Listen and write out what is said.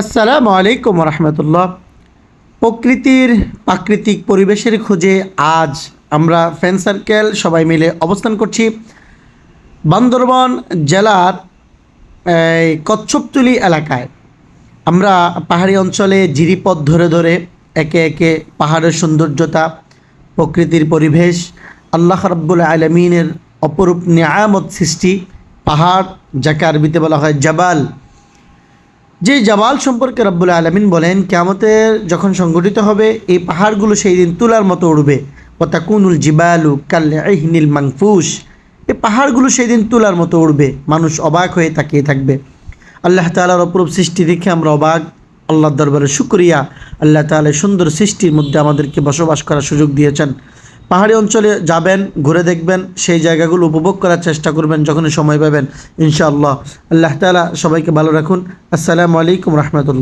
আসসালামু আলাইকুম রহমতুল্লাহ। প্রকৃতির প্রাকৃতিক পরিবেশের খোঁজে আজ আমরা ফ্রেন্ড সার্কেল সবাই মিলে অবস্থান করছি বান্দরবান জেলার কচ্ছপতলী এলাকায়। আমরা পাহাড়ি অঞ্চলে জিরিপথ ধরে ধরে একে একে পাহাড়ের সৌন্দর্যতা, প্রকৃতির পরিবেশ, আল্লাহ রাব্বুল আলমিনের অপরূপ নিয়ামত সৃষ্টি পাহাড়, যাকে আরবিতে বলা হয় জাবাল। যে জাবাল সম্পর্কে রব্বুল আলমিন বলেন, কিয়ামতের যখন সংগঠিত হবে এই পাহাড়গুলো সেই দিন তুলার মতো উড়বে। ওয়াতাকুনুল জিবালু কাল ইহনিল মানফুস, এই পাহাড়গুলো সেই দিন তুলার মতো উড়বে, মানুষ অবাক হয়ে তাকিয়ে থাকবে। আল্লাহ তাআলার অপরূপ সৃষ্টি দেখে আমরা অবাক। আল্লাহর দরবারে শুকরিয়া, আল্লাহ তাআলা সুন্দর সৃষ্টির মধ্যে আমাদেরকে বসবাস করার সুযোগ দিয়েছেন। পাহাড়ি অঞ্চলে যাবেন, ঘুরে দেখবেন, সেই জায়গাগুলো উপভোগ করার চেষ্টা করবেন যখনই সময় পাবেন ইনশাআল্লাহ। আল্লাহ তাআলা সবাইকে ভালো রাখুন। আসসালামু আলাইকুম রহমতুল্লাহ।